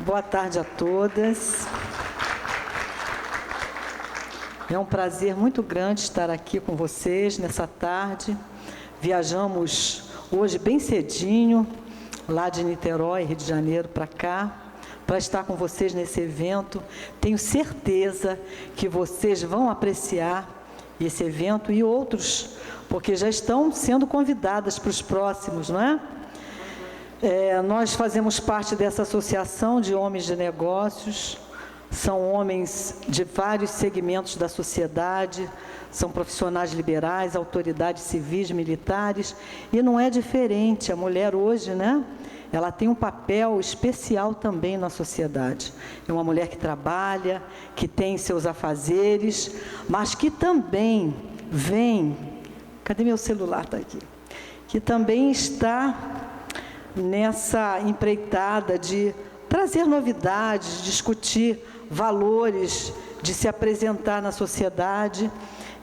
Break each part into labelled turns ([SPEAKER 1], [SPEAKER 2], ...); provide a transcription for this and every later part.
[SPEAKER 1] Boa tarde a todas. É um prazer muito grande estar aqui com vocês nessa tarde. Viajamos hoje bem cedinho, lá de Niterói, Rio de Janeiro, para cá, para estar com vocês nesse evento. Tenho certeza que vocês vão apreciar esse evento e outros, porque já estão sendo convidadas para os próximos, não é? Nós fazemos parte dessa associação de homens de negócios, são homens de vários segmentos da sociedade, são profissionais liberais, autoridades civis, militares, e não é diferente. A mulher hoje, né, ela tem um papel especial também na sociedade. É uma mulher que trabalha, que tem seus afazeres, mas que também vem, cadê meu celular? Está aqui. Que também está nessa empreitada de trazer novidades, discutir valores, de se apresentar na sociedade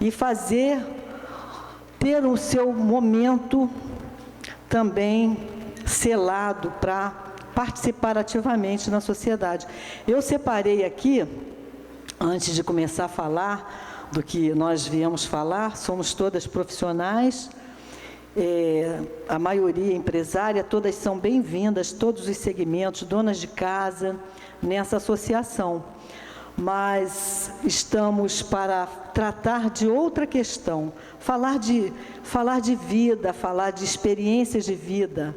[SPEAKER 1] e ter o seu momento também selado para participar ativamente na sociedade. Eu separei aqui, antes de começar a falar do que nós viemos falar, somos todas profissionais, a maioria empresária, todas são bem-vindas, todos os segmentos, donas de casa, nessa associação. Mas estamos para tratar de outra questão, falar de vida, falar de experiências de vida.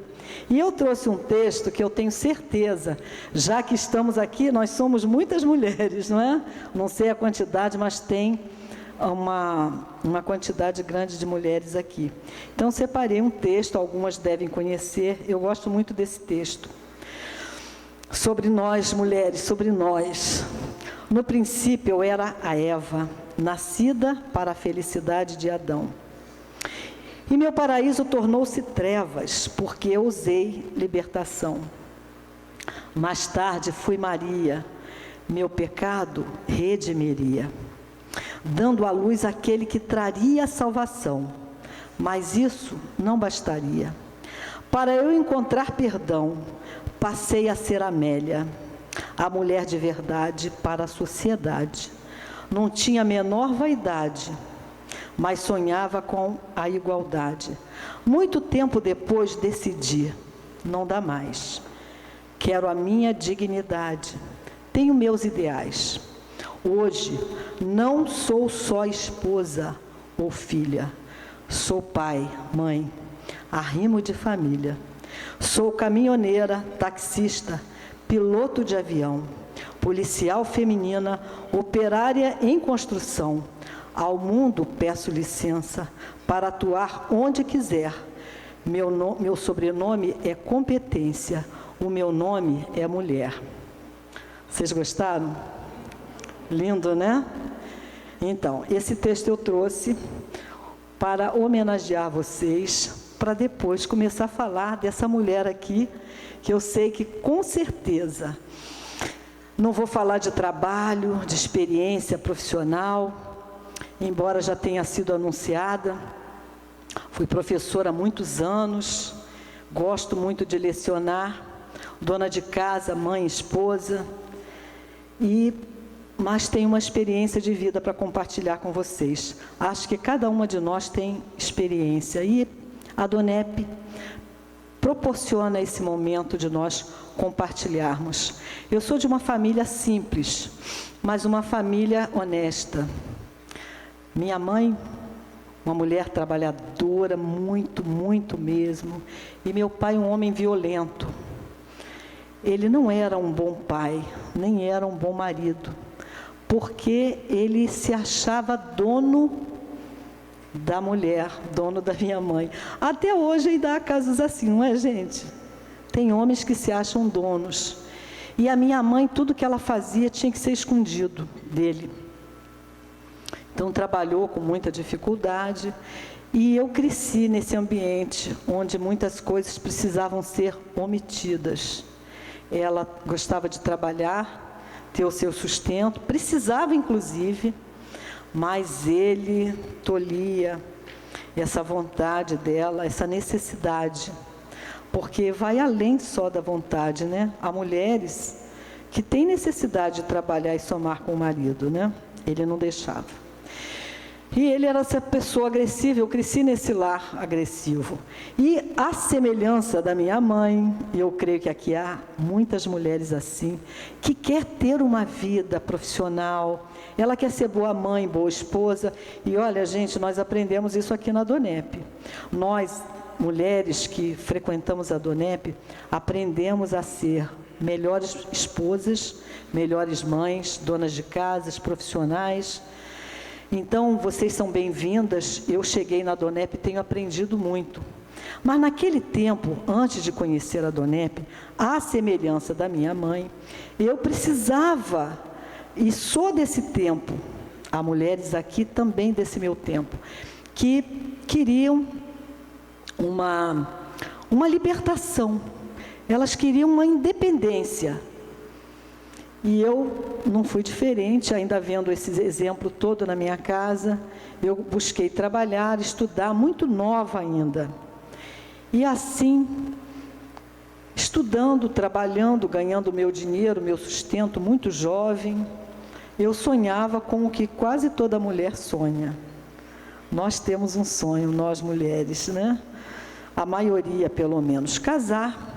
[SPEAKER 1] E eu trouxe um texto que eu tenho certeza, já que estamos aqui, nós somos muitas mulheres, não é? Não sei a quantidade, mas tem uma quantidade grande de mulheres aqui. Então, separei um texto, algumas devem conhecer, eu gosto muito desse texto. Sobre nós, mulheres, sobre nós. No princípio, eu era a Eva, nascida para a felicidade de Adão. E meu paraíso tornou-se trevas, porque eu usei libertação. Mais tarde, fui Maria, meu pecado redimiria, dando à luz aquele que traria a salvação. Mas isso não bastaria. Para eu encontrar perdão, passei a ser Amélia, a mulher de verdade para a sociedade. Não tinha a menor vaidade, mas sonhava com a igualdade. Muito tempo depois decidi, não dá mais. Quero a minha dignidade, tenho meus ideais. Hoje, não sou só esposa ou filha, sou pai, mãe, arrimo de família. Sou caminhoneira, taxista, piloto de avião, policial feminina, operária em construção. Ao mundo peço licença para atuar onde quiser. Meu sobrenome é competência, o meu nome é mulher. Vocês gostaram? Lindo, né? Então, esse texto eu trouxe para homenagear vocês, para depois começar a falar dessa mulher aqui, que eu sei que com certeza, não vou falar de trabalho, de experiência profissional, embora já tenha sido anunciada. Fui professora há muitos anos, gosto muito de lecionar, dona de casa, mãe, esposa, mas tenho uma experiência de vida para compartilhar com vocês. Acho que cada uma de nós tem experiência, e a Donep proporciona esse momento de nós compartilharmos. Eu sou de uma família simples, mas uma família honesta. Minha mãe, uma mulher trabalhadora, muito, muito mesmo, e meu pai, um homem violento. Ele não era um bom pai, nem era um bom marido, porque ele se achava dono da mulher, dono da minha mãe. Até hoje ainda há casos assim, não é, gente? Tem homens que se acham donos. E a minha mãe, tudo que ela fazia tinha que ser escondido dele. Então, trabalhou com muita dificuldade. E eu cresci nesse ambiente onde muitas coisas precisavam ser omitidas. Ela gostava de trabalhar, ter o seu sustento, precisava inclusive, mas ele tolhia essa vontade dela, essa necessidade, porque vai além só da vontade, né? Há mulheres que tem necessidade de trabalhar e somar com o marido, né? Ele não deixava. E ele era essa pessoa agressiva, eu cresci nesse lar agressivo. E a semelhança da minha mãe, eu creio que aqui há muitas mulheres assim, que quer ter uma vida profissional, ela quer ser boa mãe, boa esposa. E olha, gente, nós aprendemos isso aqui na Donep. Nós, mulheres que frequentamos a Donep, aprendemos a ser melhores esposas, melhores mães, donas de casas, profissionais. Então, vocês são bem-vindas. Eu cheguei na Donep e tenho aprendido muito. Mas naquele tempo, antes de conhecer a Donep, à semelhança da minha mãe, eu precisava, e sou desse tempo, há mulheres aqui também desse meu tempo, que queriam uma libertação, elas queriam uma independência. E eu não fui diferente, ainda vendo esse exemplo todo na minha casa. Eu busquei trabalhar, estudar, muito nova ainda. E assim, estudando, trabalhando, ganhando meu dinheiro, meu sustento, muito jovem, eu sonhava com o que quase toda mulher sonha. Nós temos um sonho, nós mulheres, né? A maioria, pelo menos, casar.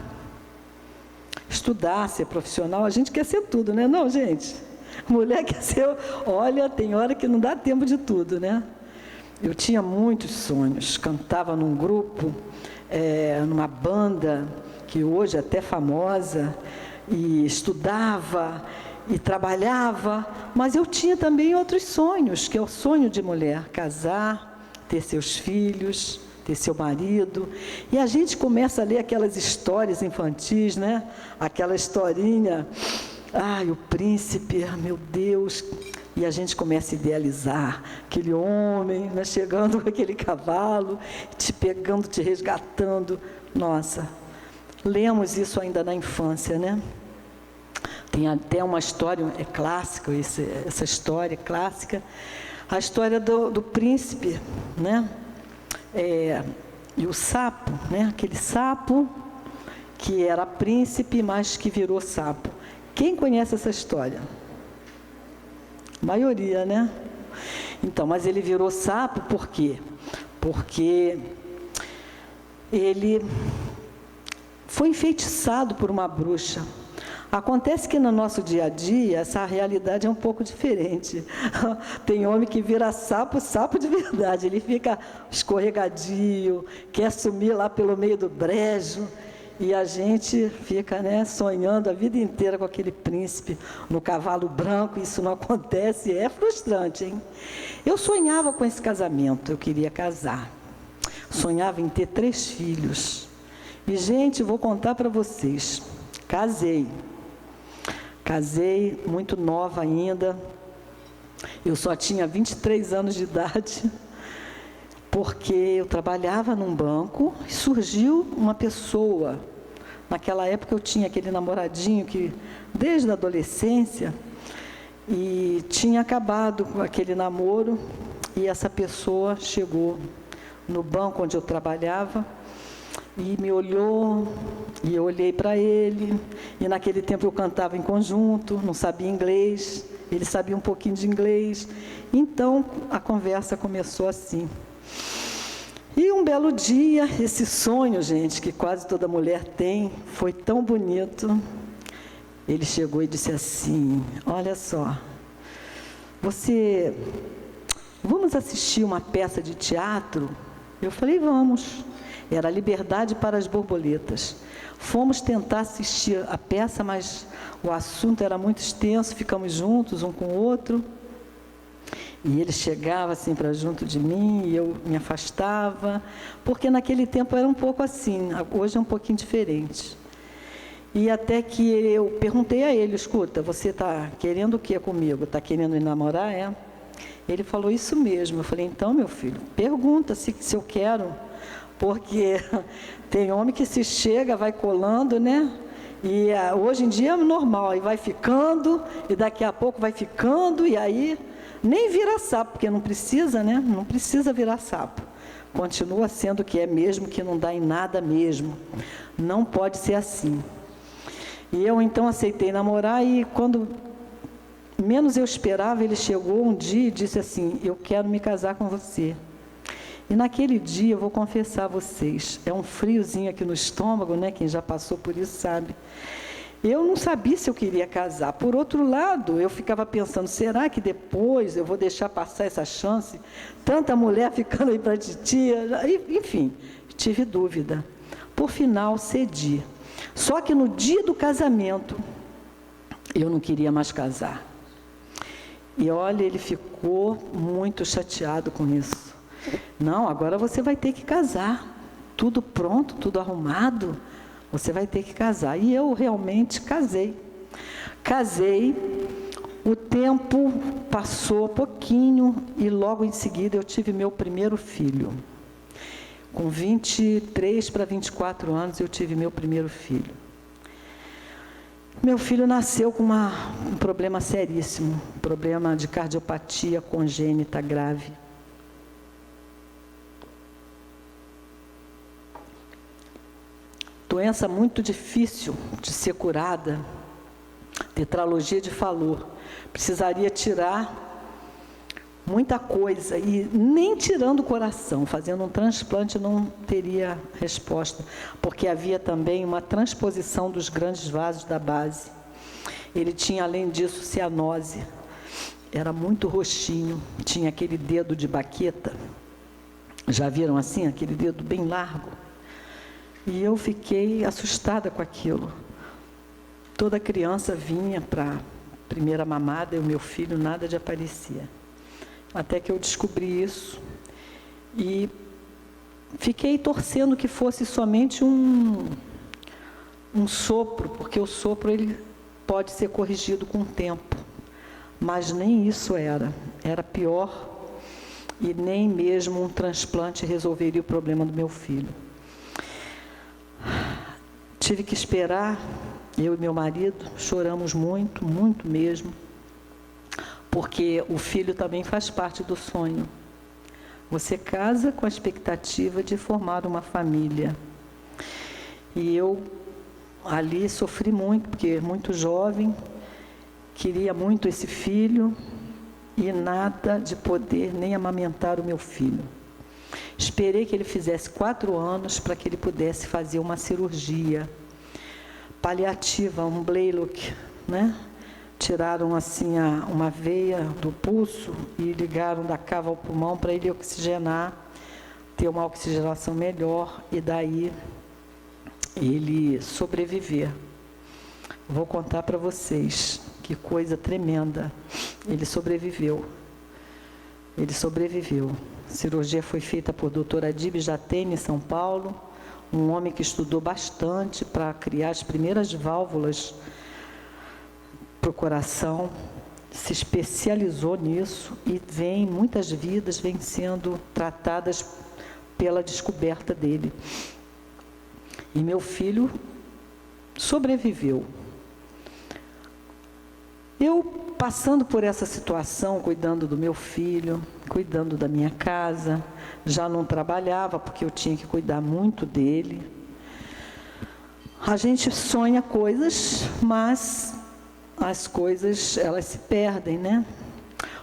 [SPEAKER 1] Estudar, ser profissional, a gente quer ser tudo, né? Não, gente? Mulher quer ser... Olha, tem hora que não dá tempo de tudo, né? Eu tinha muitos sonhos. Cantava num grupo, numa banda, que hoje é até famosa, e estudava, e trabalhava, mas eu tinha também outros sonhos, que é o sonho de mulher, casar, ter seus filhos, ter seu marido, e a gente começa a ler aquelas histórias infantis, né? Aquela historinha, o príncipe, meu Deus, e a gente começa a idealizar aquele homem, né? Chegando com aquele cavalo, te pegando, te resgatando. Nossa, lemos isso ainda na infância, né? Tem até uma história, é clássica, essa história clássica, a história do príncipe, né? E o sapo, né? Aquele sapo que era príncipe, mas que virou sapo. Quem conhece essa história? A maioria, né? Então, mas ele virou sapo por quê? Porque ele foi enfeitiçado por uma bruxa. Acontece que no nosso dia a dia, essa realidade é um pouco diferente. Tem homem que vira sapo, sapo de verdade. Ele fica escorregadio, quer sumir lá pelo meio do brejo. E a gente fica, né, sonhando a vida inteira com aquele príncipe no cavalo branco. Isso não acontece, é frustrante, hein? Eu sonhava com esse casamento, eu queria casar. Sonhava em ter 3 filhos. E, gente, vou contar para vocês. Casei muito nova ainda, eu só tinha 23 anos de idade, porque eu trabalhava num banco e surgiu uma pessoa. Naquela época eu tinha aquele namoradinho que, desde a adolescência, e tinha acabado com aquele namoro, e essa pessoa chegou no banco onde eu trabalhava, e me olhou, e eu olhei para ele, e naquele tempo eu cantava em conjunto, não sabia inglês, ele sabia um pouquinho de inglês, então a conversa começou assim. E um belo dia, esse sonho, gente, que quase toda mulher tem, foi tão bonito, ele chegou e disse assim: olha só, vamos assistir uma peça de teatro? Eu falei, vamos. Era Liberdade para as Borboletas. Fomos tentar assistir a peça, mas o assunto era muito extenso, ficamos juntos, um com o outro. E ele chegava assim para junto de mim, e eu me afastava, porque naquele tempo era um pouco assim, hoje é um pouquinho diferente. E até que eu perguntei a ele: escuta, você está querendo o que comigo? Está querendo me namorar, é? Ele falou isso mesmo. Eu falei, então, meu filho, pergunta se eu quero. Porque tem homem que se chega, vai colando, né? E hoje em dia é normal, e vai ficando, e daqui a pouco vai ficando, e aí nem vira sapo, porque não precisa, né? Não precisa virar sapo. Continua sendo o que é mesmo, que não dá em nada mesmo. Não pode ser assim. E eu então aceitei namorar, e quando menos eu esperava, ele chegou um dia e disse assim: eu quero me casar com você. E naquele dia, eu vou confessar a vocês, é um friozinho aqui no estômago, né? Quem já passou por isso sabe. Eu não sabia se eu queria casar. Por outro lado, eu ficava pensando, será que depois eu vou deixar passar essa chance? Tanta mulher ficando aí para titia, enfim, tive dúvida. Por final, cedi. Só que no dia do casamento, eu não queria mais casar. E olha, ele ficou muito chateado com isso. Não, agora você vai ter que casar. Tudo pronto, tudo arrumado. Você vai ter que casar. E eu realmente casei. Casei, o tempo passou pouquinho e logo em seguida eu tive meu primeiro filho. Com 23 para 24 anos eu tive meu primeiro filho. Meu filho nasceu com um problema seríssimo, problema de cardiopatia congênita grave. Doença muito difícil de ser curada, tetralogia de Fallot. Precisaria tirar muita coisa, e nem tirando o coração, fazendo um transplante não teria resposta, porque havia também uma transposição dos grandes vasos da base. Ele tinha, além disso, cianose, era muito roxinho, tinha aquele dedo de baqueta, já viram assim, aquele dedo bem largo? E eu fiquei assustada com aquilo. Toda criança vinha para a primeira mamada, e o meu filho nada de aparecia. Até que eu descobri isso e fiquei torcendo que fosse somente um sopro, porque o sopro ele pode ser corrigido com o tempo. Mas nem isso era pior, e nem mesmo um transplante resolveria o problema do meu filho. Tive que esperar, eu e meu marido choramos muito, muito mesmo, porque o filho também faz parte do sonho. Você casa com a expectativa de formar uma família. E eu ali sofri muito, porque muito jovem, queria muito esse filho e nada de poder nem amamentar o meu filho. Esperei que ele fizesse 4 anos para que ele pudesse fazer uma cirurgia paliativa, um Blalock, né? Tiraram assim uma veia do pulso e ligaram da cava ao pulmão para ele oxigenar, ter uma oxigenação melhor e daí ele sobreviver. Vou contar para vocês, que coisa tremenda. Ele sobreviveu. Ele sobreviveu. A cirurgia foi feita por Dr. Adib Jatene, em São Paulo, um homem que estudou bastante para criar as primeiras válvulas para o coração, se especializou nisso e muitas vidas vêm sendo tratadas pela descoberta dele. E meu filho sobreviveu. Eu, passando por essa situação, cuidando do meu filho, cuidando da minha casa, já não trabalhava porque eu tinha que cuidar muito dele. A gente sonha coisas, mas as coisas, elas se perdem, né?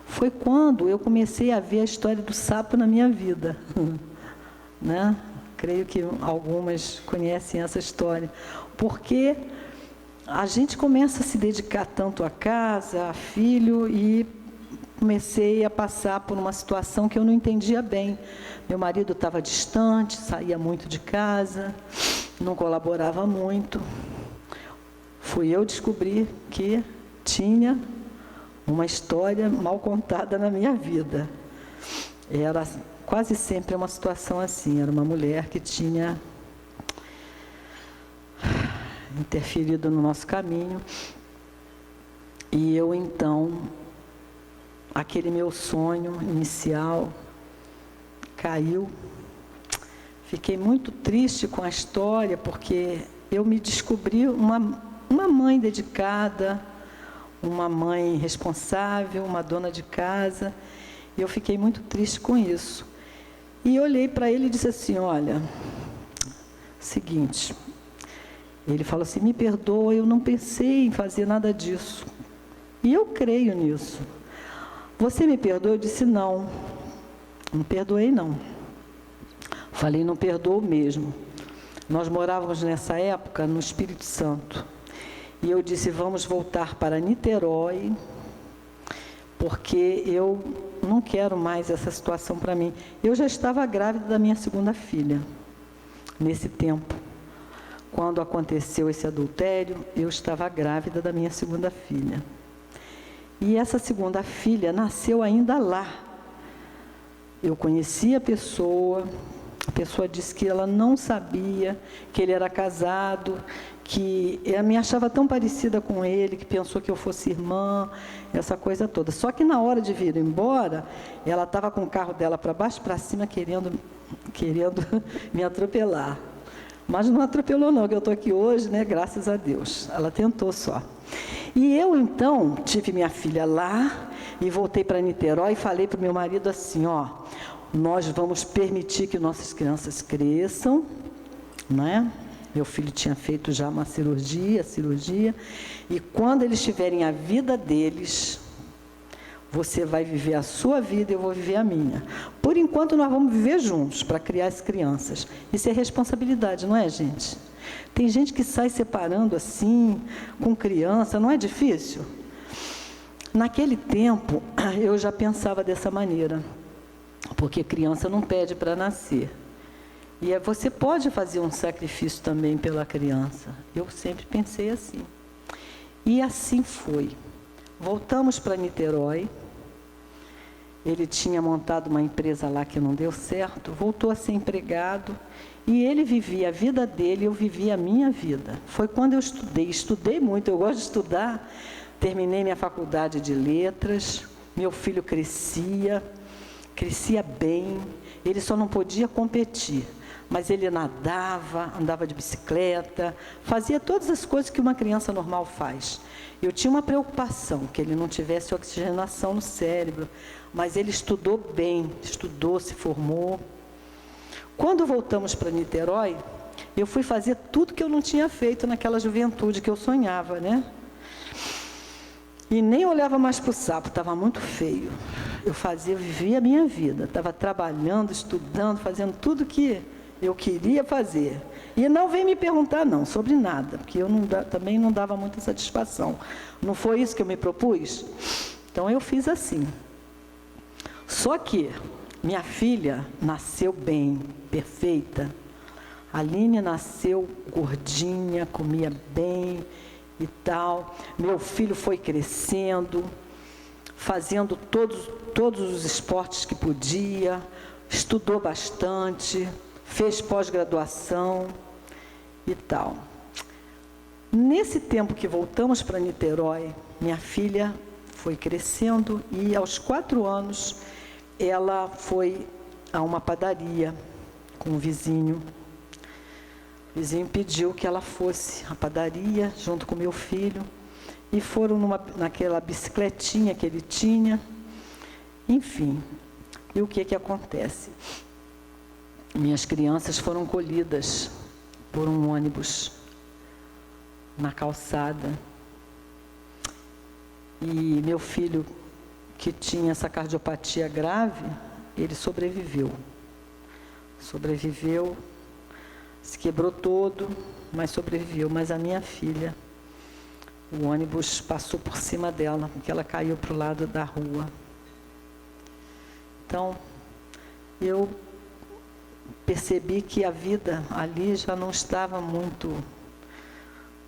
[SPEAKER 1] Foi quando eu comecei a ver a história do sapo na minha vida, né? Creio que algumas conhecem essa história, porque a gente começa a se dedicar tanto à casa, a filho, e comecei a passar por uma situação que eu não entendia bem. Meu marido estava distante, saía muito de casa, não colaborava muito. Fui eu descobrir que tinha uma história mal contada na minha vida. Era quase sempre uma situação assim, era uma mulher que tinha interferido no nosso caminho, e eu então, aquele meu sonho inicial caiu. Fiquei muito triste com a história, porque eu me descobri uma mãe dedicada, uma mãe responsável, uma dona de casa, e eu fiquei muito triste com isso. E olhei para ele e disse assim: olha, seguinte, Ele falou assim: me perdoa, eu não pensei em fazer nada disso. E eu creio nisso. Você me perdoa? Eu disse: não perdoei não. Falei: não perdoo mesmo. Nós morávamos nessa época no Espírito Santo. E eu disse: vamos voltar para Niterói, porque eu não quero mais essa situação para mim. Eu já estava grávida da minha segunda filha, nesse tempo. Quando aconteceu esse adultério, eu estava grávida da minha segunda filha. E essa segunda filha nasceu ainda lá. Eu conheci a pessoa disse que ela não sabia que ele era casado, que ela me achava tão parecida com ele, que pensou que eu fosse irmã, essa coisa toda. Só que na hora de vir embora, ela estava com o carro dela para baixo e para cima, querendo me atropelar. Mas não atropelou não, que eu estou aqui hoje, né? Graças a Deus. Ela tentou só. E eu, então, tive minha filha lá e voltei para Niterói e falei para o meu marido assim: ó, nós vamos permitir que nossas crianças cresçam, né? Meu filho tinha feito já uma cirurgia, e quando eles tiverem a vida deles, você vai viver a sua vida e eu vou viver a minha. Por enquanto, nós vamos viver juntos para criar as crianças. Isso é responsabilidade, não é, gente? Tem gente que sai separando assim, com criança, não é difícil? Naquele tempo, eu já pensava dessa maneira, porque criança não pede para nascer. E você pode fazer um sacrifício também pela criança. Eu sempre pensei assim. E assim foi. Voltamos para Niterói. Ele tinha montado uma empresa lá que não deu certo, voltou a ser empregado. E ele vivia a vida dele, eu vivia a minha vida. Foi quando eu estudei muito, eu gosto de estudar. Terminei minha faculdade de letras, meu filho crescia bem, ele só não podia competir. Mas ele nadava, andava de bicicleta, fazia todas as coisas que uma criança normal faz. Eu tinha uma preocupação, que ele não tivesse oxigenação no cérebro, mas ele estudou bem, se formou. Quando voltamos para Niterói, eu fui fazer tudo que eu não tinha feito naquela juventude que eu sonhava, né? E nem olhava mais para o sapo, estava muito feio. Eu vivia a minha vida, estava trabalhando, estudando, fazendo tudo que eu queria fazer. E não vem me perguntar não, sobre nada, porque eu também não dava muita satisfação. Não foi isso que eu me propus? Então eu fiz assim. Só que minha filha nasceu bem, perfeita. A Aline nasceu gordinha, comia bem e tal. Meu filho foi crescendo, fazendo todos os esportes que podia, estudou bastante, fez pós-graduação e tal. Nesse tempo que voltamos para Niterói, minha filha foi crescendo e aos 4 anos ela foi a uma padaria com um vizinho. O vizinho pediu que ela fosse à padaria junto com meu filho e foram naquela bicicletinha que ele tinha. Enfim, e o que acontece? Minhas crianças foram colhidas por um ônibus na calçada. E meu filho, que tinha essa cardiopatia grave, ele sobreviveu. Se quebrou todo, mas sobreviveu. Mas a minha filha, o ônibus passou por cima dela, porque ela caiu para o lado da rua. Então, eu percebi que a vida ali já não estava muito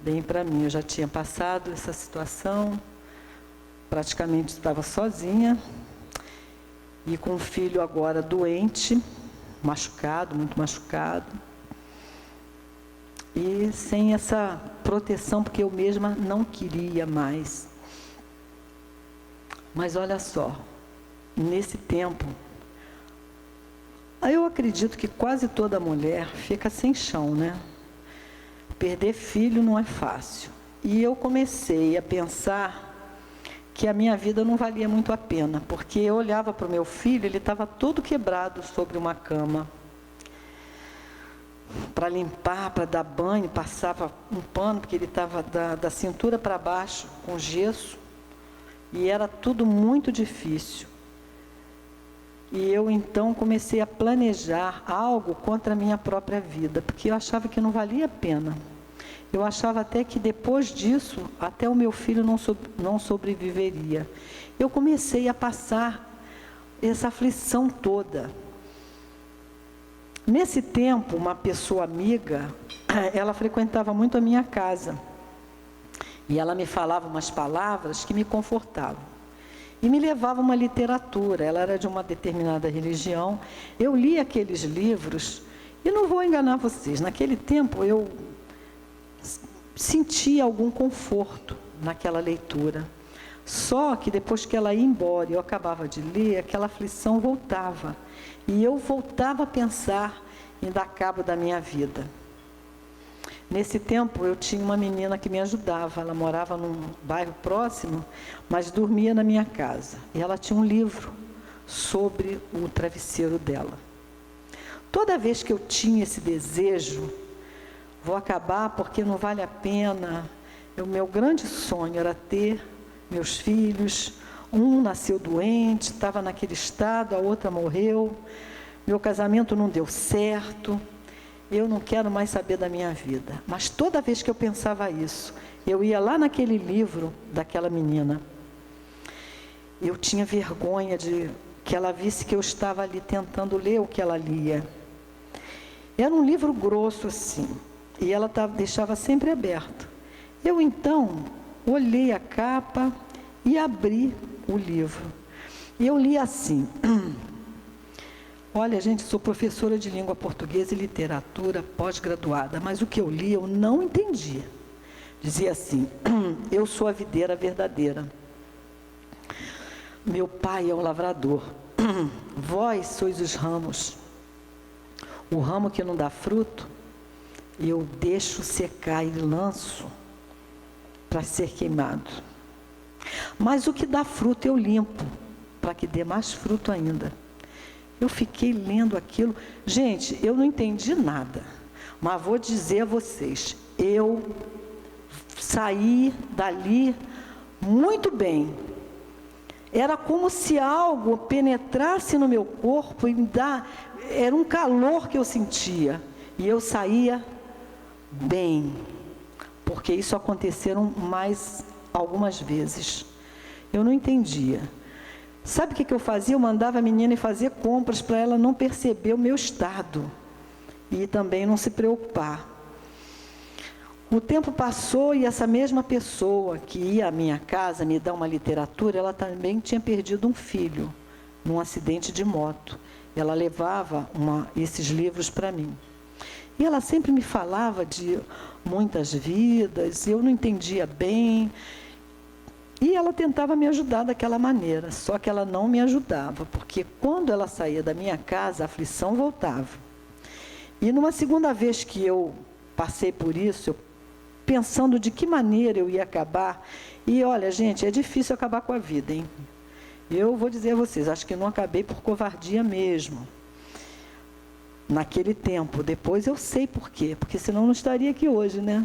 [SPEAKER 1] bem para mim. Eu já tinha passado essa situação, praticamente estava sozinha e com um filho agora doente, machucado, muito machucado, e sem essa proteção, porque eu mesma não queria mais. Mas olha só, nesse tempo, eu acredito que quase toda mulher fica sem chão, né? Perder filho não é fácil. E eu comecei a pensar que a minha vida não valia muito a pena, porque eu olhava para o meu filho, ele estava todo quebrado sobre uma cama. para limpar, para dar banho, passava um pano, porque ele estava da cintura para baixo, com gesso, e era tudo muito difícil. E eu então comecei a planejar algo contra a minha própria vida, porque eu achava que não valia a pena. Eu achava até que depois disso, até o meu filho não sobreviveria. Eu comecei a passar essa aflição toda. Nesse tempo, uma pessoa amiga, ela frequentava muito a minha casa. E ela me falava umas palavras que me confortavam. E me levava uma literatura, ela era de uma determinada religião. Eu li aqueles livros, e não vou enganar vocês, naquele tempo eu sentia algum conforto naquela leitura. Só que depois que ela ia embora e eu acabava de ler, aquela aflição voltava. E eu voltava a pensar em dar cabo da minha vida. Nesse tempo eu tinha uma menina que me ajudava, ela morava num bairro próximo, mas dormia na minha casa. E ela tinha um livro sobre o travesseiro dela. Toda vez que eu tinha esse desejo, vou acabar porque não vale a pena, o meu grande sonho era ter meus filhos, um nasceu doente, estava naquele estado, a outra morreu, meu casamento não deu certo, eu não quero mais saber da minha vida. Mas toda vez que eu pensava isso, eu ia lá naquele livro daquela menina. Eu tinha vergonha de que ela visse que eu estava ali tentando ler o que ela lia. Era um livro grosso assim, e ela deixava sempre aberto. Eu então olhei a capa e abri o livro. E eu li assim: olha, gente, sou professora de língua portuguesa e literatura pós-graduada, mas o que eu li eu não entendia. Dizia assim: eu sou a videira verdadeira. Meu pai é o lavrador. Vós sois os ramos. O ramo que não dá fruto, eu deixo secar e lanço para ser queimado. Mas o que dá fruto eu limpo, para que dê mais fruto ainda. Eu fiquei lendo aquilo. Gente, eu não entendi nada, mas vou dizer a vocês, eu saí dali muito bem. Era como se algo penetrasse no meu corpo e era um calor que eu sentia. E eu saía bem, porque isso aconteceram mais algumas vezes. Eu não entendia. Sabe o que eu fazia? Eu mandava a menina ir fazer compras para ela não perceber o meu estado e também não se preocupar. O tempo passou e essa mesma pessoa que ia à minha casa me dar uma literatura, ela também tinha perdido um filho num acidente de moto. Ela levava esses livros para mim. E ela sempre me falava de muitas vidas, eu não entendia bem. E ela tentava me ajudar daquela maneira, só que ela não me ajudava, porque quando ela saía da minha casa, a aflição voltava. E numa segunda vez que eu passei por isso, eu pensando de que maneira eu ia acabar, e olha, gente, é difícil acabar com a vida, hein? Eu vou dizer a vocês, acho que não acabei por covardia mesmo. Naquele tempo, depois eu sei por quê, porque senão eu não estaria aqui hoje, né?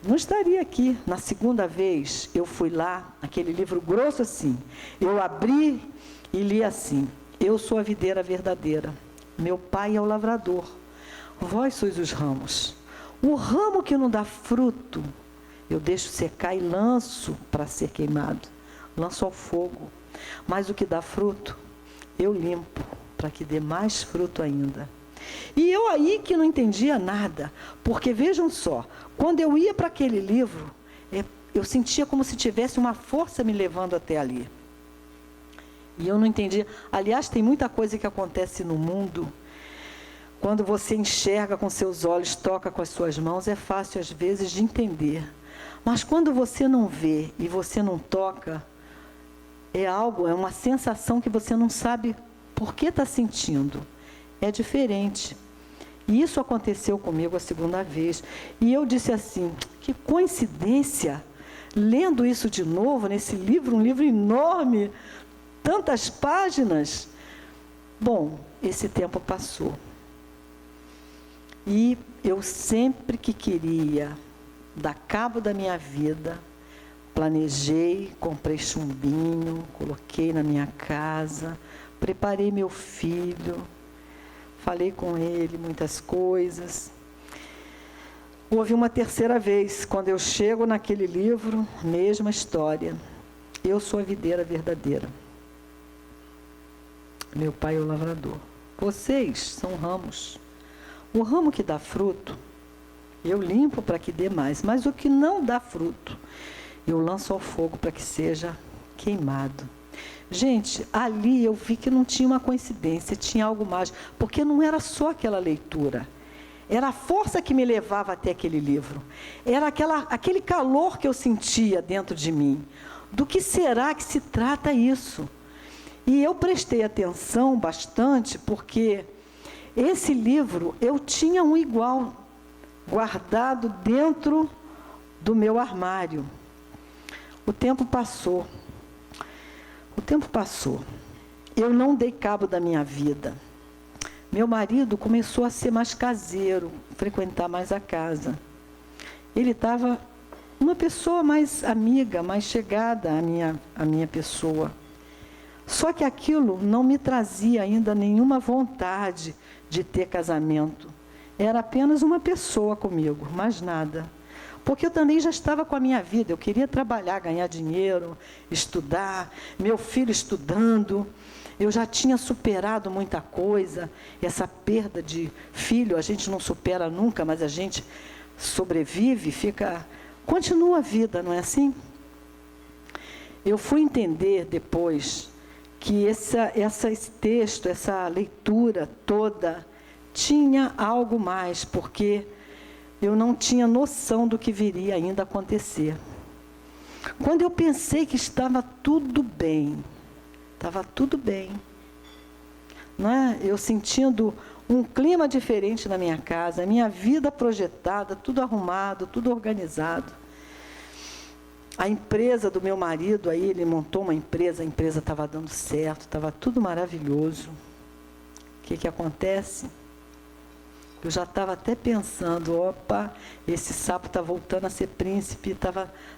[SPEAKER 1] Não estaria aqui. Na segunda vez, eu fui lá, aquele livro grosso assim, eu abri e li assim: eu sou a videira verdadeira, meu pai é o lavrador, vós sois os ramos. O ramo que não dá fruto, eu deixo secar e lanço para ser queimado, lanço ao fogo. Mas o que dá fruto, eu limpo, para que dê mais fruto ainda. E eu aí que não entendia nada, porque vejam só, quando eu ia para aquele livro, eu sentia como se tivesse uma força me levando até ali. E eu não entendia. Aliás, tem muita coisa que acontece no mundo, quando você enxerga com seus olhos, toca com as suas mãos, é fácil às vezes de entender. Mas quando você não vê e você não toca, é uma sensação que você não sabe por que está sentindo. É diferente. E isso aconteceu comigo a segunda vez. E eu disse assim, que coincidência, lendo isso de novo, nesse livro, um livro enorme, tantas páginas. Bom, esse tempo passou. E eu sempre que queria dar cabo da minha vida, planejei, comprei chumbinho, coloquei na minha casa, preparei meu filho, falei com ele muitas coisas. Houve uma terceira vez, quando eu chego naquele livro, mesma história. Eu sou a videira verdadeira. Meu pai é o lavrador. Vocês são ramos. O ramo que dá fruto, eu limpo para que dê mais. Mas o que não dá fruto, eu lanço ao fogo para que seja queimado. Gente, ali eu vi que não tinha uma coincidência, tinha algo mais. Porque não era só aquela leitura. Era a força que me levava até aquele livro. Era aquele calor que eu sentia dentro de mim. Do que será que se trata isso? E eu prestei atenção bastante, porque esse livro, eu tinha um igual, guardado dentro do meu armário. O tempo passou. Eu não dei cabo da minha vida. Meu marido começou a ser mais caseiro, frequentar mais a casa. Ele estava uma pessoa mais amiga, mais chegada à minha pessoa. Só que aquilo não me trazia ainda nenhuma vontade de ter casamento. Era apenas uma pessoa comigo, mais nada. Porque eu também já estava com a minha vida, eu queria trabalhar, ganhar dinheiro, estudar, meu filho estudando. Eu já tinha superado muita coisa. Essa perda de filho, a gente não supera nunca, mas a gente sobrevive, continua a vida, não é assim? Eu fui entender depois que esse texto, essa leitura toda, tinha algo mais, porque eu não tinha noção do que viria ainda a acontecer. Quando eu pensei que estava tudo bem, não é? Eu sentindo um clima diferente na minha casa, a minha vida projetada, tudo arrumado, tudo organizado. A empresa do meu marido, aí ele montou uma empresa, a empresa estava dando certo, estava tudo maravilhoso. O que acontece? Eu já estava até pensando, opa, esse sapo está voltando a ser príncipe.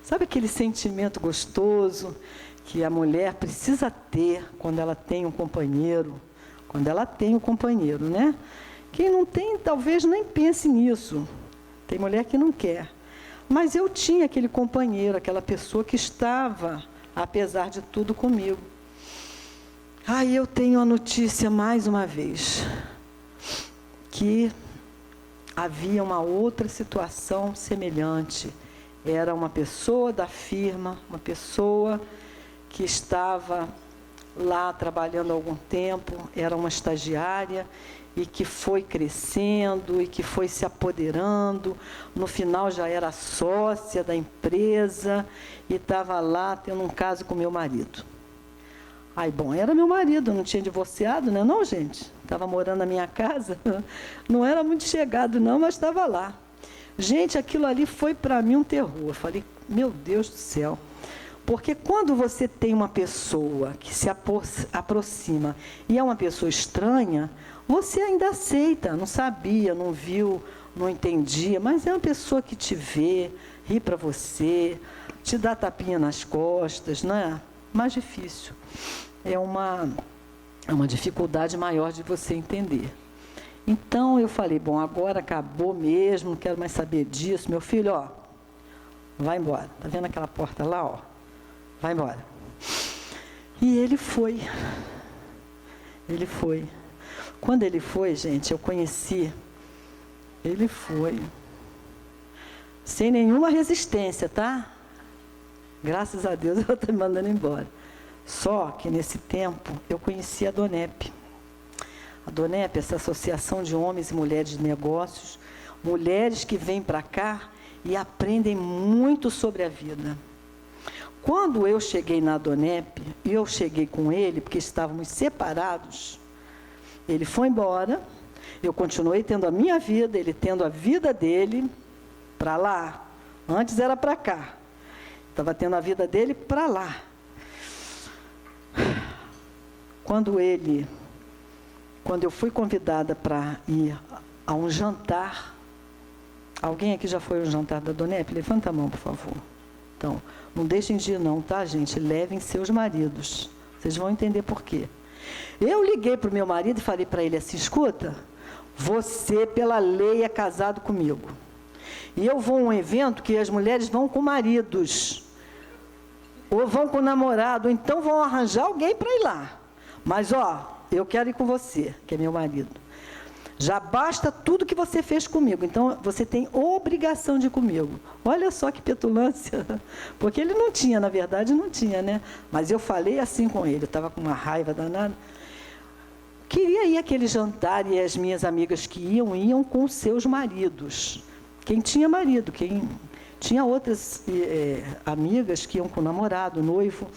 [SPEAKER 1] Sabe aquele sentimento gostoso que a mulher precisa ter quando ela tem um companheiro? Quando ela tem um companheiro, né? Quem não tem, talvez nem pense nisso. Tem mulher que não quer. Mas eu tinha aquele companheiro, aquela pessoa que estava, apesar de tudo, comigo. Aí eu tenho a notícia mais uma vez, que havia uma outra situação semelhante. Era uma pessoa da firma, uma pessoa que estava lá trabalhando há algum tempo, era uma estagiária, e que foi crescendo, e que foi se apoderando, no final já era sócia da empresa, e estava lá tendo um caso com meu marido. Aí, bom, era meu marido, não tinha divorciado, né? Não, gente, estava morando na minha casa, não era muito chegado não, mas estava lá. Gente, aquilo ali foi para mim um terror. Eu falei, meu Deus do céu. Porque quando você tem uma pessoa que se aproxima e é uma pessoa estranha, você ainda aceita, não sabia, não viu, não entendia, mas é uma pessoa que te vê, ri para você, te dá tapinha nas costas, não é? Mais difícil. É uma dificuldade maior de você entender. Então eu falei, bom, agora acabou mesmo, não quero mais saber disso. Meu filho, ó, vai embora. Está vendo aquela porta lá, ó? Vai embora. E ele foi. Ele foi. Quando ele foi, gente, eu conheci. Ele foi. Sem nenhuma resistência, tá? Graças a Deus, ela está me mandando embora. Só que nesse tempo, eu conheci a DONEP. A DONEP, essa associação de homens e mulheres de negócios, mulheres que vêm para cá e aprendem muito sobre a vida. Quando eu cheguei na DONEP, e eu cheguei com ele, porque estávamos separados, ele foi embora, eu continuei tendo a minha vida, ele tendo a vida dele para lá. Antes era para cá. Estava tendo a vida dele para lá. Quando eu fui convidada para ir a um jantar. Alguém aqui já foi ao jantar da Dona Epe? Levanta a mão, por favor. Então, não deixem de ir não, tá, gente? Levem seus maridos. Vocês vão entender por quê. Eu liguei para o meu marido e falei para ele assim, escuta, você, pela lei, é casado comigo. E eu vou a um evento que as mulheres vão com maridos, ou vão com namorado, ou então vão arranjar alguém para ir lá. Mas, ó, eu quero ir com você, que é meu marido. Já basta tudo que você fez comigo, então você tem obrigação de ir comigo. Olha só que petulância, porque ele não tinha, na verdade não tinha, né? Mas eu falei assim com ele, eu estava com uma raiva danada. Queria ir àquele jantar e as minhas amigas que iam com seus maridos. Quem tinha marido, quem tinha outras amigas que iam com namorado, noivo.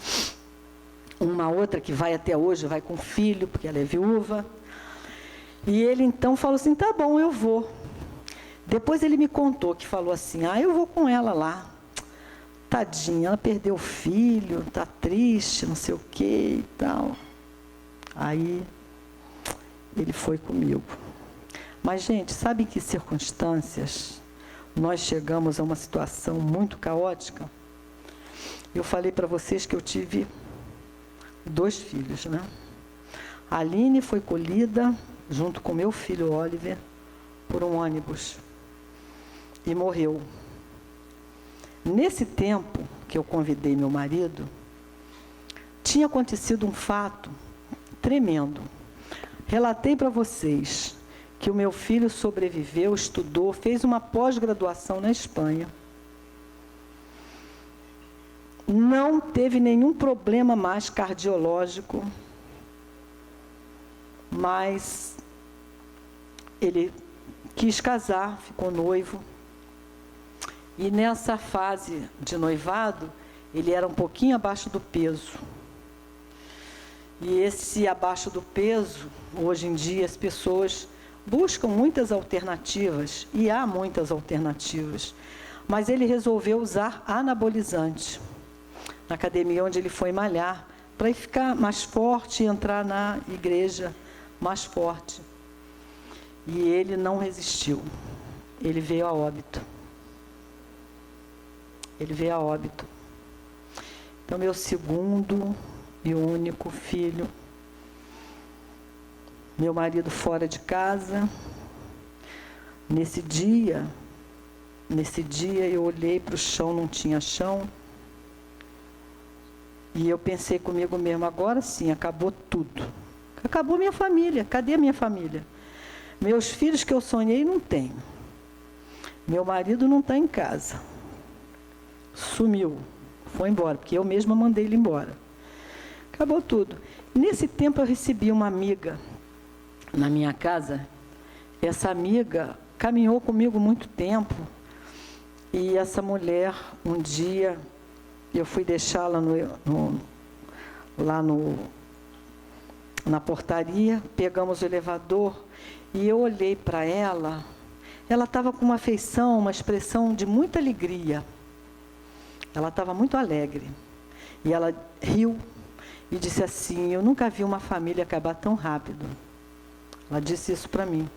[SPEAKER 1] Uma outra que vai até hoje, vai com filho, porque ela é viúva. E ele então falou assim, tá bom, eu vou. Depois ele me contou que falou assim, eu vou com ela lá. Tadinha, ela perdeu o filho, tá triste, não sei o que e tal. Aí ele foi comigo. Mas, gente, sabe em que circunstâncias nós chegamos a uma situação muito caótica? Eu falei para vocês que eu tive 2 filhos, né? A Aline foi colhida junto com meu filho Oliver, por um ônibus, e morreu. Nesse tempo que eu convidei meu marido, tinha acontecido um fato tremendo. Relatei para vocês que o meu filho sobreviveu, estudou, fez uma pós-graduação na Espanha. Não teve nenhum problema mais cardiológico, mas ele quis casar, ficou noivo. E nessa fase de noivado, ele era um pouquinho abaixo do peso. E esse abaixo do peso, hoje em dia as pessoas buscam muitas alternativas, e há muitas alternativas. Mas ele resolveu usar anabolizante na academia onde ele foi malhar, para ficar mais forte e entrar na igreja mais forte. E ele não resistiu. Ele veio a óbito. Ele veio a óbito. Então, meu segundo e único filho, meu marido fora de casa. Nesse dia eu olhei para o chão, não tinha chão. E eu pensei comigo mesmo, agora sim, acabou tudo. Acabou minha família, cadê a minha família? Meus filhos que eu sonhei não tenho. Meu marido não está em casa. Sumiu, foi embora, porque eu mesma mandei ele embora. Acabou tudo. Nesse tempo eu recebi uma amiga na minha casa. Essa amiga caminhou comigo muito tempo. E essa mulher, um dia, eu fui deixá-la na portaria, pegamos o elevador e eu olhei para ela. Ela estava com uma feição, uma expressão de muita alegria. Ela estava muito alegre. E ela riu e disse assim, eu nunca vi uma família acabar tão rápido. Ela disse isso para mim.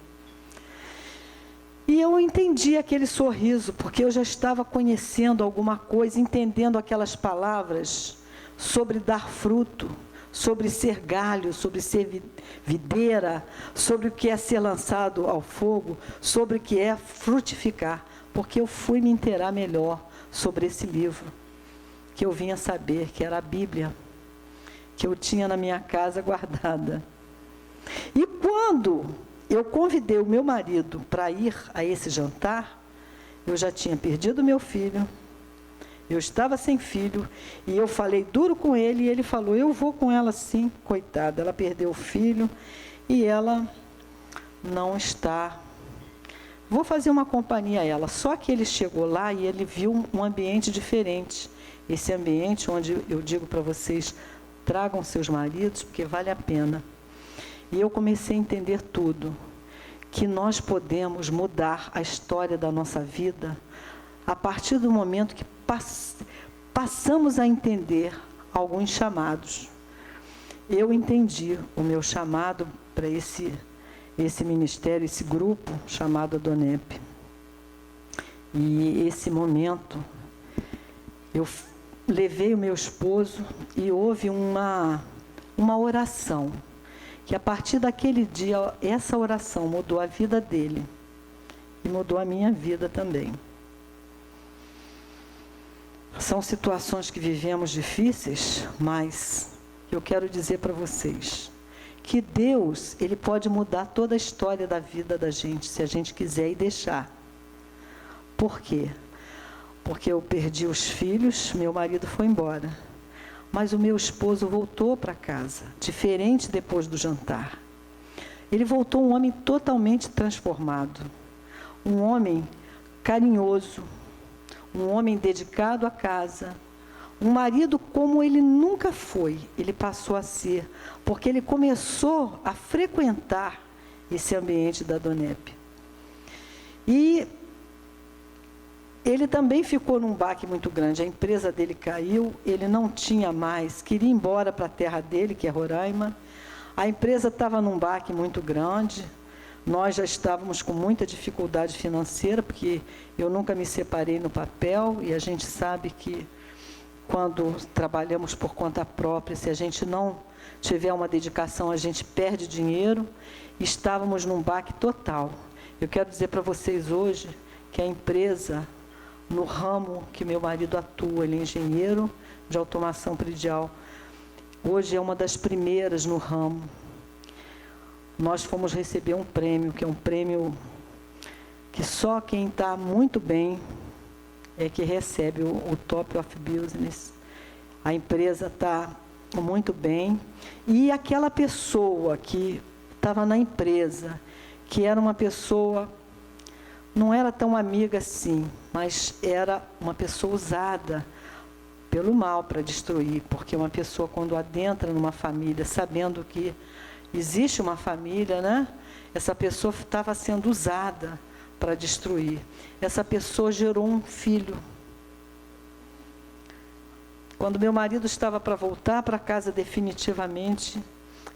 [SPEAKER 1] E eu entendi aquele sorriso, porque eu já estava conhecendo alguma coisa, entendendo aquelas palavras sobre dar fruto, sobre ser galho, sobre ser videira, sobre o que é ser lançado ao fogo, sobre o que é frutificar. Porque eu fui me inteirar melhor sobre esse livro, que eu vinha saber que era a Bíblia, que eu tinha na minha casa guardada. E quando eu convidei o meu marido para ir a esse jantar, eu já tinha perdido meu filho, eu estava sem filho, e eu falei duro com ele, e ele falou, eu vou com ela sim, coitada, ela perdeu o filho, e ela não está, vou fazer uma companhia a ela. Só que ele chegou lá e ele viu um ambiente diferente, esse ambiente onde eu digo para vocês, tragam seus maridos, porque vale a pena. E eu comecei a entender tudo, que nós podemos mudar a história da nossa vida a partir do momento que passamos a entender alguns chamados. Eu entendi o meu chamado para esse ministério, esse grupo chamado Adonep. E esse momento, eu levei o meu esposo e houve uma oração, que a partir daquele dia, essa oração mudou a vida dele e mudou a minha vida também. São situações que vivemos difíceis, mas eu quero dizer para vocês que Deus, Ele pode mudar toda a história da vida da gente, se a gente quiser e deixar. Por quê? Porque eu perdi os filhos, meu marido foi embora. Mas o meu esposo voltou para casa, diferente depois do jantar. Ele voltou um homem totalmente transformado. Um homem carinhoso, um homem dedicado à casa. Um marido como ele nunca foi, ele passou a ser, porque ele começou a frequentar esse ambiente da Adonep. E ele também ficou num baque muito grande, a empresa dele caiu, ele não tinha mais, queria ir embora para a terra dele, que é Roraima. A empresa estava num baque muito grande, nós já estávamos com muita dificuldade financeira, porque eu nunca me separei no papel, e a gente sabe que quando trabalhamos por conta própria, se a gente não tiver uma dedicação, a gente perde dinheiro. Estávamos num baque total. Eu quero dizer para vocês hoje que a empresa, no ramo que meu marido atua, ele é engenheiro de automação predial, hoje é uma das primeiras no ramo. Nós fomos receber um prêmio, que é um prêmio que só quem está muito bem é que recebe o Top of Business. A empresa está muito bem. E aquela pessoa que estava na empresa, que era uma pessoa, não era tão amiga assim, mas era uma pessoa usada pelo mal para destruir, porque uma pessoa quando adentra numa família, sabendo que existe uma família, né? Essa pessoa estava sendo usada para destruir. Essa pessoa gerou um filho. Quando meu marido estava para voltar para casa definitivamente,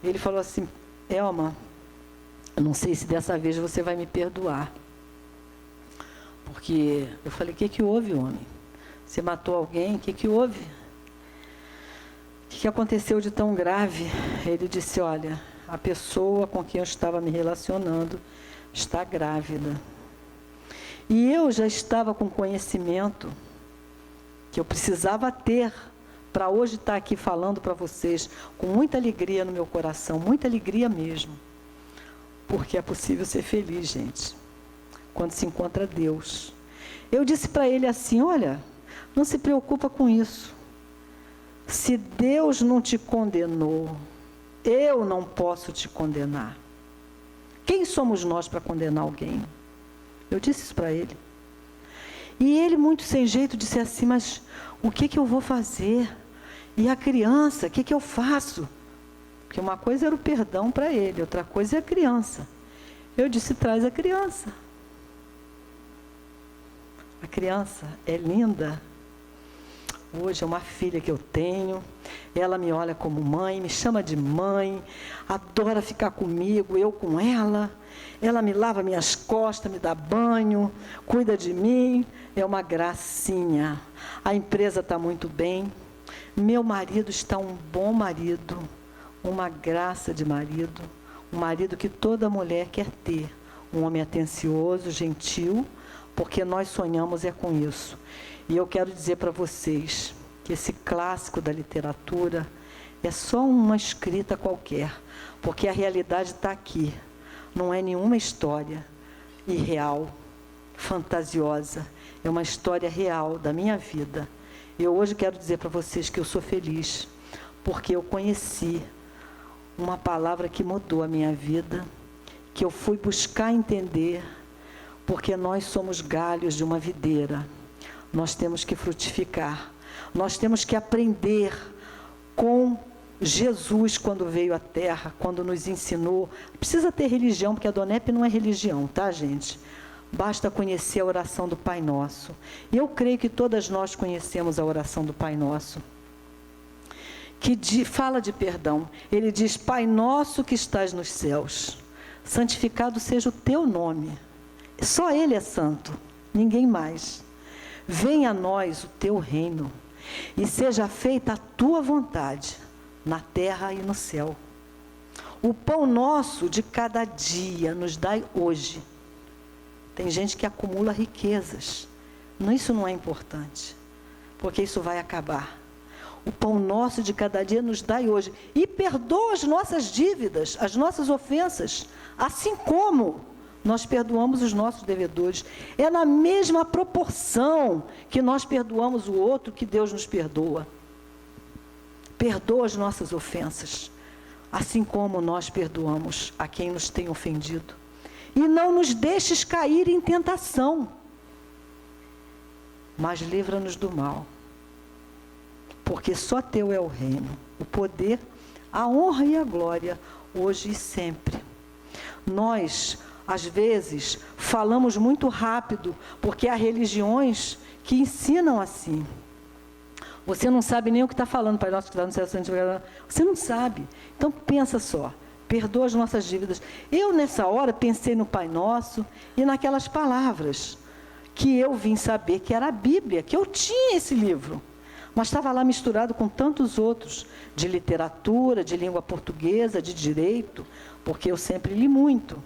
[SPEAKER 1] ele falou assim: Elma, eu não sei se dessa vez você vai me perdoar. Porque eu falei: o que houve, homem? Você matou alguém? O que houve? O que aconteceu de tão grave? Ele disse: olha, a pessoa com quem eu estava me relacionando está grávida. E eu já estava com conhecimento que eu precisava ter para hoje estar aqui falando para vocês com muita alegria no meu coração, muita alegria mesmo. Porque é possível ser feliz, gente, quando se encontra Deus. Eu disse para ele assim: olha, não se preocupa com isso. Se Deus não te condenou, eu não posso te condenar. Quem somos nós para condenar alguém? Eu disse isso para ele. E ele, muito sem jeito, disse assim: mas o que eu vou fazer? E a criança, o que eu faço? Porque uma coisa era o perdão para ele, outra coisa é a criança. Eu disse: traz a criança. A criança é linda. Hoje é uma filha que eu tenho. Ela me olha como mãe, me chama de mãe, adora ficar comigo, eu com ela. Ela me lava minhas costas, me dá banho, cuida de mim. É uma gracinha. A empresa está muito bem. Meu marido está um bom marido, uma graça de marido. Um marido que toda mulher quer ter. Um homem atencioso, gentil, porque nós sonhamos é com isso. E eu quero dizer para vocês que esse clássico da literatura é só uma escrita qualquer, porque a realidade está aqui. Não é nenhuma história irreal, fantasiosa. É uma história real da minha vida. Eu hoje quero dizer para vocês que eu sou feliz, porque eu conheci uma palavra que mudou a minha vida, que eu fui buscar entender, porque nós somos galhos de uma videira. Nós temos que frutificar. Nós temos que aprender com Jesus quando veio à Terra, quando nos ensinou. Precisa ter religião, porque a Adonep não é religião, tá, gente? Basta conhecer a oração do Pai Nosso. E eu creio que todas nós conhecemos a oração do Pai Nosso, que fala de perdão. Ele diz: Pai Nosso que estás nos céus, santificado seja o teu nome. Só Ele é santo, ninguém mais. Venha a nós o teu reino, e seja feita a tua vontade, na terra e no céu. O pão nosso de cada dia nos dai hoje. Tem gente que acumula riquezas. Isso não é importante, porque isso vai acabar. O pão nosso de cada dia nos dai hoje. E perdoa as nossas dívidas, as nossas ofensas, assim como nós perdoamos os nossos devedores. É na mesma proporção que nós perdoamos o outro que Deus nos perdoa. Perdoa as nossas ofensas, assim como nós perdoamos a quem nos tem ofendido. E não nos deixes cair em tentação, mas livra-nos do mal. Porque só teu é o reino, o poder, a honra e a glória, hoje e sempre. Nós, às vezes, falamos muito rápido, porque há religiões que ensinam assim. Você não sabe nem o que está falando, Pai Nosso que está no céu, santificado. Você não sabe. Então, pensa só. Perdoa as nossas dívidas. Eu, nessa hora, pensei no Pai Nosso e naquelas palavras que eu vim saber que era a Bíblia, que eu tinha esse livro. Mas estava lá misturado com tantos outros, de literatura, de língua portuguesa, de direito, porque eu sempre li muito.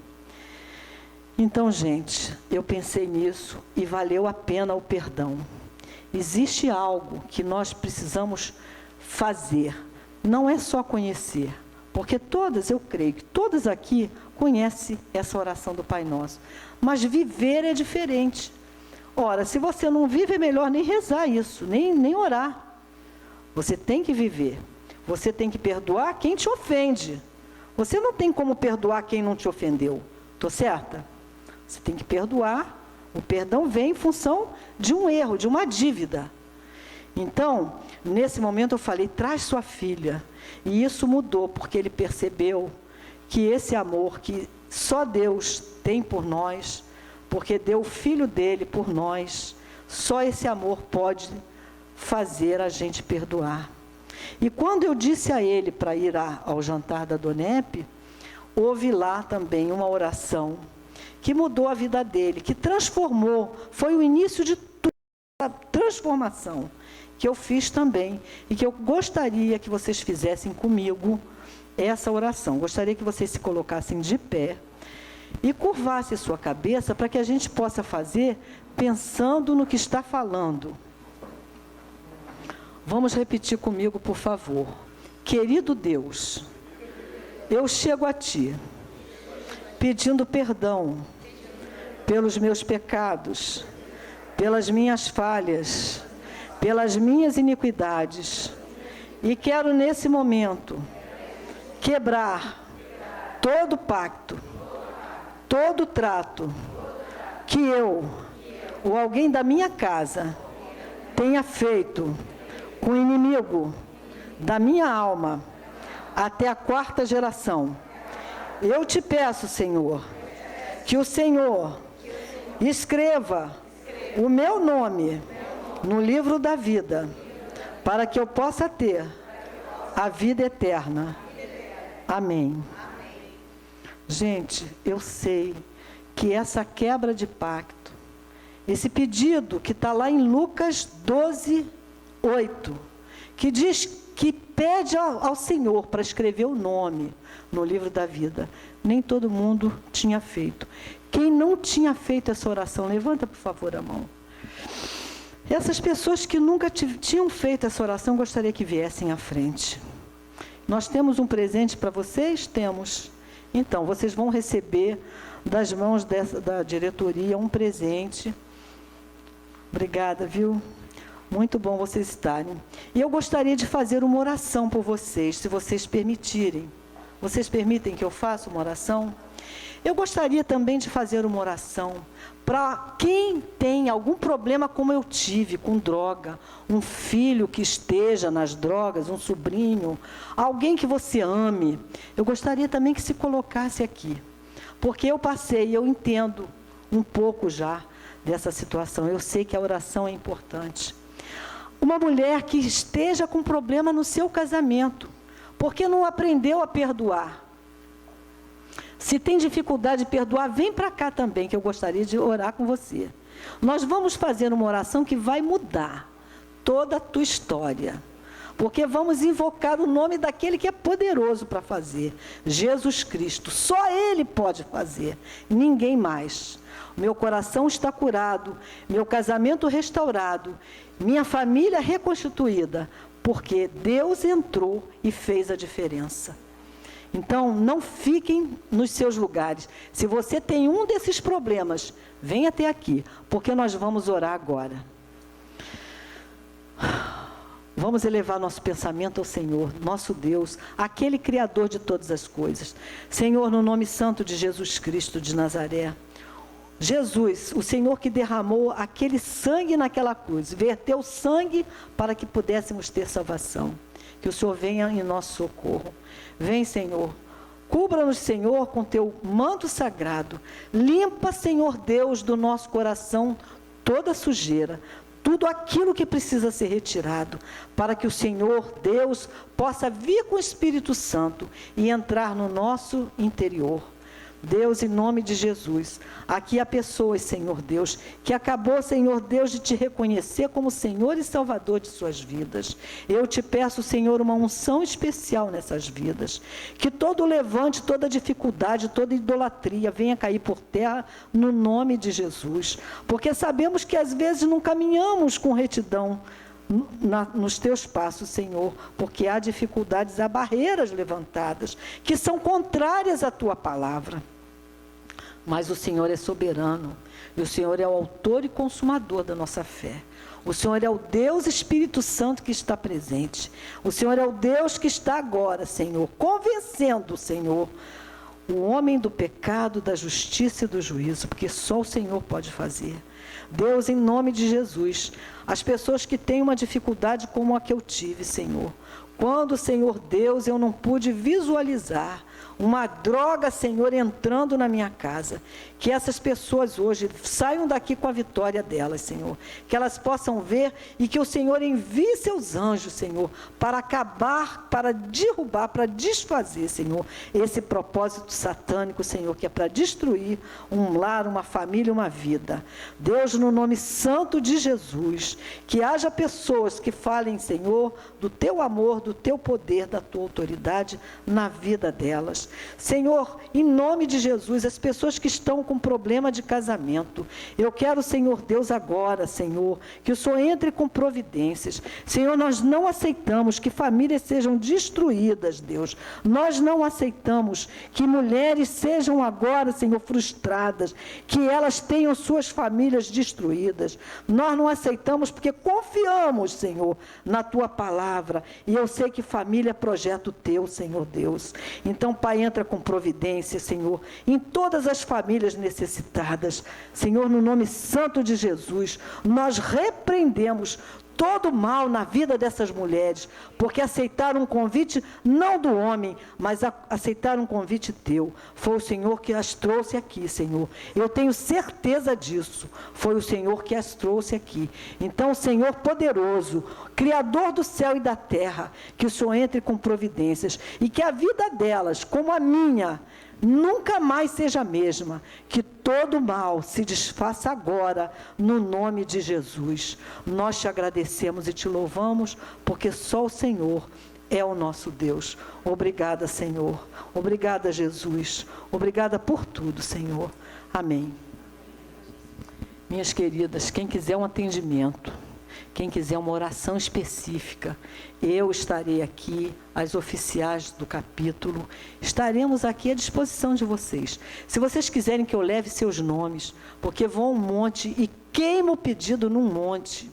[SPEAKER 1] Então, gente, eu pensei nisso e valeu a pena o perdão. Existe algo que nós precisamos fazer, não é só conhecer, porque todas, eu creio que todas aqui conhecem essa oração do Pai Nosso, mas viver é diferente. Ora, se você não vive, é melhor nem rezar isso, nem orar. Você tem que viver, você tem que perdoar quem te ofende. Você não tem como perdoar quem não te ofendeu, estou certa? Você tem que perdoar. O perdão vem em função de um erro, de uma dívida. Então, nesse momento eu falei, traz sua filha. E isso mudou, porque ele percebeu que esse amor que só Deus tem por nós, porque deu o Filho dele por nós, só esse amor pode fazer a gente perdoar. E quando eu disse a ele para ir ao jantar da Dona Epe, houve lá também uma oração que mudou a vida dele, que transformou, foi o início de toda a transformação que eu fiz também, e que eu gostaria que vocês fizessem comigo essa oração. Gostaria que vocês se colocassem de pé e curvassem sua cabeça para que a gente possa fazer pensando no que está falando. Vamos repetir comigo, por favor. Querido Deus, eu chego a Ti, pedindo perdão pelos meus pecados, pelas minhas falhas, pelas minhas iniquidades, e quero nesse momento quebrar todo pacto, todo trato que eu ou alguém da minha casa tenha feito com o inimigo da minha alma até a 4ª geração. Eu te peço, Senhor, que o Senhor escreva o meu nome no livro da vida, para que eu possa ter a vida eterna. Amém. Gente, eu sei que essa quebra de pacto, esse pedido que está lá em Lucas 12:8, que diz que pede ao Senhor para escrever o nome no livro da vida, nem todo mundo tinha feito. Quem não tinha feito essa oração, levanta por favor a mão. Essas pessoas que nunca tinham feito essa oração, gostaria que viessem à frente. Nós temos um presente para vocês? Temos. Então, vocês vão receber das mãos da diretoria um presente. Obrigada, viu? Muito bom vocês estarem. E eu gostaria de fazer uma oração por vocês, se vocês permitirem. Vocês permitem que eu faça uma oração? Eu gostaria também de fazer uma oração para quem tem algum problema como eu tive, com droga, um filho que esteja nas drogas, um sobrinho, alguém que você ame. Eu gostaria também que se colocasse aqui, porque eu passei, eu entendo um pouco já dessa situação, eu sei que a oração é importante. Uma mulher que esteja com problema no seu casamento, porque não aprendeu a perdoar. Se tem dificuldade de perdoar, vem para cá também, que eu gostaria de orar com você. Nós vamos fazer uma oração que vai mudar toda a tua história. Porque vamos invocar o nome daquele que é poderoso para fazer. Jesus Cristo. Só Ele pode fazer. Ninguém mais. Meu coração está curado. Meu casamento restaurado. Minha família reconstituída. Porque Deus entrou e fez a diferença. Então, não fiquem nos seus lugares. Se você tem um desses problemas, venha até aqui, porque nós vamos orar agora. Vamos elevar nosso pensamento ao Senhor, nosso Deus, aquele Criador de todas as coisas. Senhor, no nome santo de Jesus Cristo de Nazaré, Jesus, o Senhor que derramou aquele sangue naquela cruz, verteu sangue para que pudéssemos ter salvação. Que o Senhor venha em nosso socorro. Vem, Senhor. Cubra-nos, Senhor, com teu manto sagrado. Limpa, Senhor Deus, do nosso coração toda sujeira, tudo aquilo que precisa ser retirado, para que o Senhor Deus possa vir com o Espírito Santo e entrar no nosso interior. Deus, em nome de Jesus, aqui há pessoas, Senhor Deus, que acabou, Senhor Deus, de te reconhecer como Senhor e Salvador de suas vidas. Eu te peço, Senhor, uma unção especial nessas vidas. Que todo levante, toda dificuldade, toda idolatria venha cair por terra no nome de Jesus. Porque sabemos que às vezes não caminhamos com retidão nos teus passos, Senhor, porque há dificuldades, há barreiras levantadas, que são contrárias à tua palavra. Mas o Senhor é soberano, e o Senhor é o autor e consumador da nossa fé. O Senhor é o Deus Espírito Santo que está presente. O Senhor é o Deus que está agora, Senhor, convencendo, Senhor, o homem do pecado, da justiça e do juízo, porque só o Senhor pode fazer. Deus, em nome de Jesus, as pessoas que têm uma dificuldade como a que eu tive, Senhor, quando, Senhor Deus, eu não pude visualizar uma droga, Senhor, entrando na minha casa, que essas pessoas hoje saiam daqui com a vitória delas, Senhor, que elas possam ver e que o Senhor envie seus anjos, Senhor, para acabar, para derrubar, para desfazer, Senhor, esse propósito satânico, Senhor, que é para destruir um lar, uma família, uma vida. Deus, no nome santo de Jesus, que haja pessoas que falem, Senhor, do teu amor, do teu poder, da tua autoridade na vida delas. Senhor, em nome de Jesus, as pessoas que estão com problema de casamento, eu quero, Senhor Deus, agora, Senhor, que o Senhor entre com providências. Senhor, nós não aceitamos que famílias sejam destruídas, Deus. Nós não aceitamos que mulheres sejam agora, Senhor, frustradas, que elas tenham suas famílias destruídas. Nós não aceitamos porque confiamos, Senhor, na tua palavra. E eu sei que família é projeto teu, Senhor Deus. Então, Pai, entra com providência, Senhor, em todas as famílias necessitadas. Senhor, no nome santo de Jesus, nós repreendemos todo mal na vida dessas mulheres, porque aceitaram um convite não do homem, mas aceitaram um convite teu. Foi o Senhor que as trouxe aqui, Senhor. Eu tenho certeza disso. Foi o Senhor que as trouxe aqui. Então, Senhor poderoso, Criador do céu e da terra, que o Senhor entre com providências e que a vida delas, como a minha, nunca mais seja a mesma, que todo mal se desfaça agora, no nome de Jesus. Nós te agradecemos e te louvamos, porque só o Senhor é o nosso Deus. Obrigada, Senhor. Obrigada, Jesus. Obrigada por tudo, Senhor. Amém. Minhas queridas, quem quiser um atendimento, quem quiser uma oração específica, eu estarei aqui, as oficiais do capítulo, estaremos aqui à disposição de vocês. Se vocês quiserem que eu leve seus nomes, porque vão um monte e queimo o pedido num monte,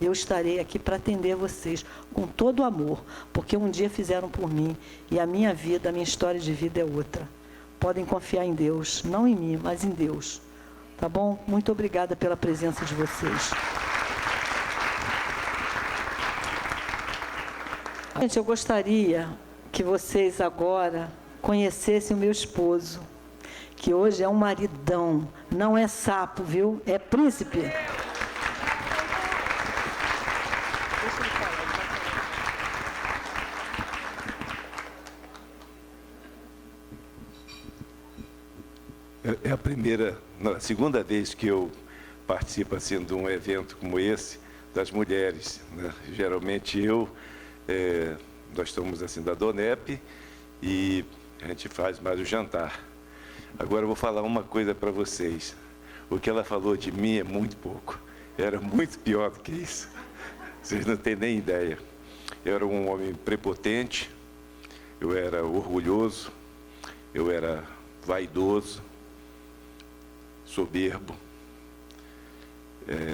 [SPEAKER 1] eu estarei aqui para atender vocês com todo amor, porque um dia fizeram por mim e a minha vida, a minha história de vida é outra. Podem confiar em Deus, não em mim, mas em Deus. Tá bom? Muito obrigada pela presença de vocês. Gente, eu gostaria que vocês agora conhecessem o meu esposo, que hoje é um maridão, não é sapo, viu? É príncipe.
[SPEAKER 2] na segunda vez que eu participo assim de um evento como esse, das mulheres, né? Geralmente nós estamos assim da DONEP e a gente faz mais o jantar. Agora eu vou falar uma coisa para vocês. O que ela falou de mim é muito pouco. Era muito pior do que isso. Vocês não têm nem ideia. Eu era um homem prepotente, eu era orgulhoso, eu era vaidoso, soberbo.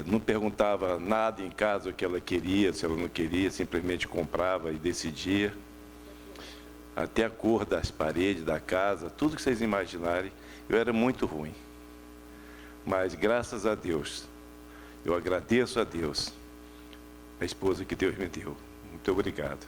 [SPEAKER 2] Não perguntava nada em casa o que ela queria, se ela não queria, simplesmente comprava e decidia. Até a cor das paredes da casa, tudo que vocês imaginarem, eu era muito ruim. Mas graças a Deus, eu agradeço a Deus, a esposa que Deus me deu. Muito obrigado.